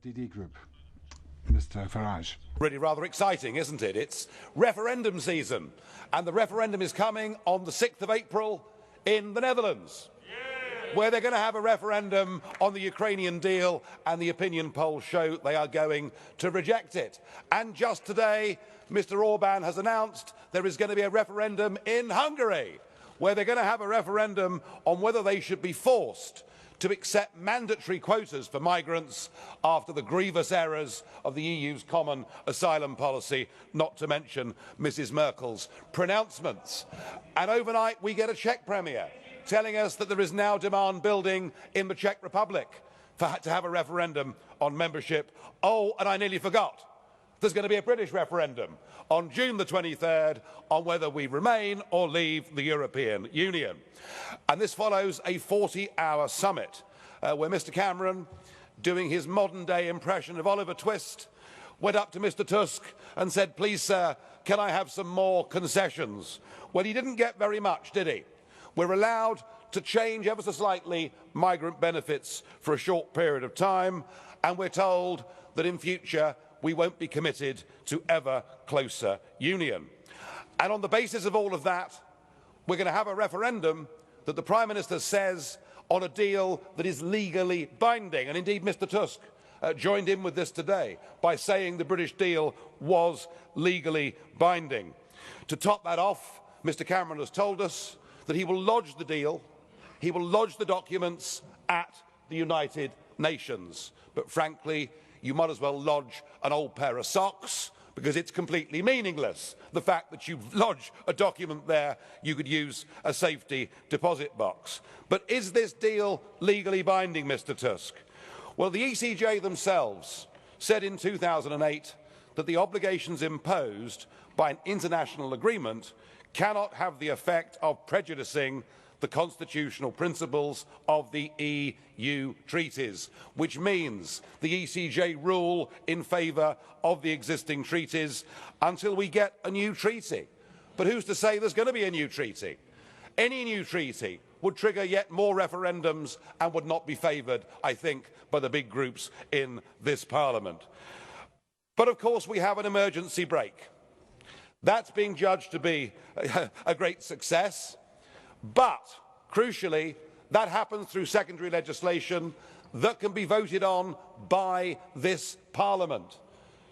FDD Group. Mr Farage. Really rather exciting, isn't it? It's referendum season, and the referendum is coming on the 6th of April in the Netherlands, where they're going to have a referendum on the Ukrainian deal, and the opinion polls show they are going to reject it. And just today, Mr Orban has announced there is going to be a referendum in Hungary, where they're going to have a referendum on whether they should be forced to accept mandatory quotas for migrants after the grievous errors of the EU's common asylum policy, not to mention Mrs Merkel's pronouncements. And overnight we get a Czech Premier telling us that there is now demand building in the Czech Republic to have a referendum on membership. Oh, and I nearly forgot. There's going to be a British referendum on June the 23rd on whether we remain or leave the European Union. And this follows a 40-hour summit where Mr Cameron, doing his modern-day impression of Oliver Twist, went up to Mr Tusk and said, "Please, sir, can I have some more concessions?" Well, he didn't get very much, did he? We're allowed to change ever so slightly migrant benefits for a short period of time, and we're told that in future we won't be committed to ever closer union. And on the basis of all of that, we're going to have a referendum that the Prime Minister says on a deal that is legally binding. And indeed, Mr Tusk joined in with this today by saying the British deal was legally binding. To top that off, Mr Cameron has told us that he will lodge the deal, he will lodge the documents at the United Nations. But frankly, you might as well lodge an old pair of socks, because it's completely meaningless. The fact that you lodge a document there, you could use a safety deposit box. But is this deal legally binding, Mr Tusk? Well, the ECJ themselves said in 2008 that the obligations imposed by an international agreement cannot have the effect of prejudicing the constitutional principles of the EU treaties, which means the ECJ rule in favour of the existing treaties until we get a new treaty. But who's to say there's going to be a new treaty? Any new treaty would trigger yet more referendums and would not be favoured, I think, by the big groups in this Parliament. But of course we have an emergency brake. That's being judged to be a great success. But, crucially, that happens through secondary legislation that can be voted on by this Parliament.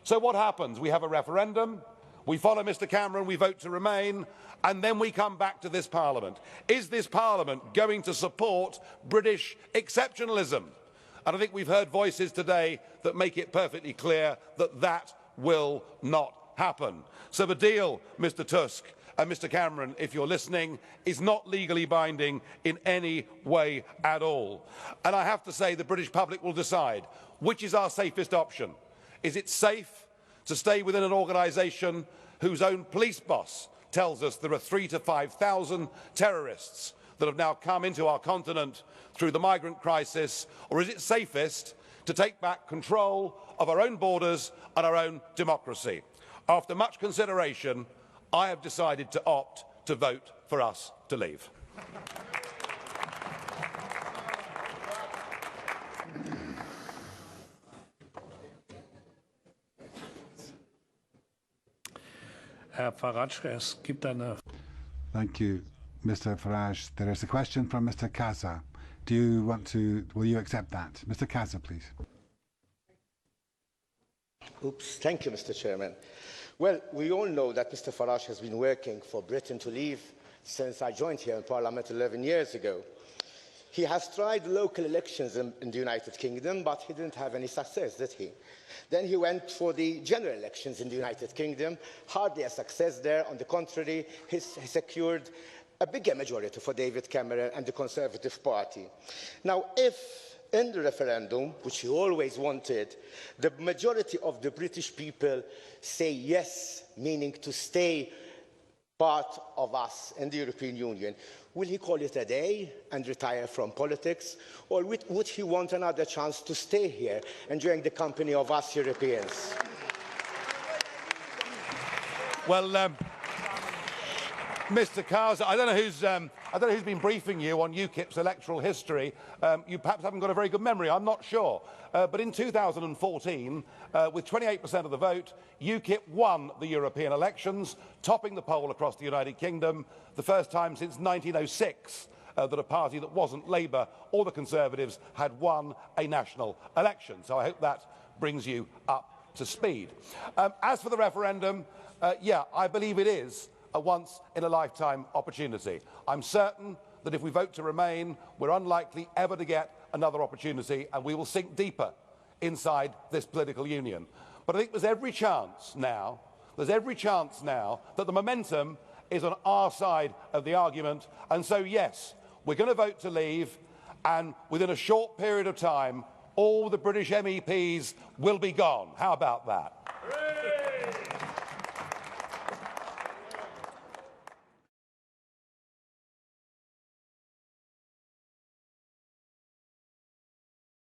So what happens? We have a referendum, we follow Mr Cameron, we vote to remain, and then we come back to this Parliament. Is this Parliament going to support British exceptionalism? And I think we've heard voices today that make it perfectly clear that that will not happen. So the deal, Mr Tusk, and Mr Cameron, if you're listening, is not legally binding in any way at all. And I have to say the British public will decide which is our safest option. Is it safe to stay within an organisation whose own police boss tells us there are 3,000 to 5,000 terrorists that have now come into our continent through the migrant crisis, or is it safest to take back control of our own borders and our own democracy? After much consideration, I have decided to opt to vote for us to leave. Herr Farage, es gibt eine. Thank you, Mr Farage. There is a question from Mr Casa. Will you accept that? Mr Casa, please. Thank you, Mr Chairman. Well, we all know that Mr Farage has been working for Britain to leave since I joined here in Parliament 11 years ago. He has tried local elections in the United Kingdom, but he didn't have any success, did he? Then he went for the general elections in the United Kingdom, hardly a success there. On the contrary, he secured a bigger majority for David Cameron and the Conservative Party. Now, if in the referendum, which he always wanted, the majority of the British people say yes, meaning to stay part of us in the European Union, will he call it a day and retire from politics, or would he want another chance to stay here, enjoying the company of us Europeans? Well, Mr. Kaza, I don't know who's been briefing you on UKIP's electoral history. You perhaps haven't got a very good memory, I'm not sure. But in 2014, with 28% of the vote, UKIP won the European elections, topping the poll across the United Kingdom, the first time since 1906 that a party that wasn't Labour or the Conservatives had won a national election. So I hope that brings you up to speed. As for the referendum, yeah, I believe it is a once-in-a-lifetime opportunity. I'm certain that if we vote to remain, we're unlikely ever to get another opportunity, and we will sink deeper inside this political union. But I think there's every chance now that the momentum is on our side of the argument, and so yes, we're going to vote to leave, and within a short period of time, all the British MEPs will be gone. How about that?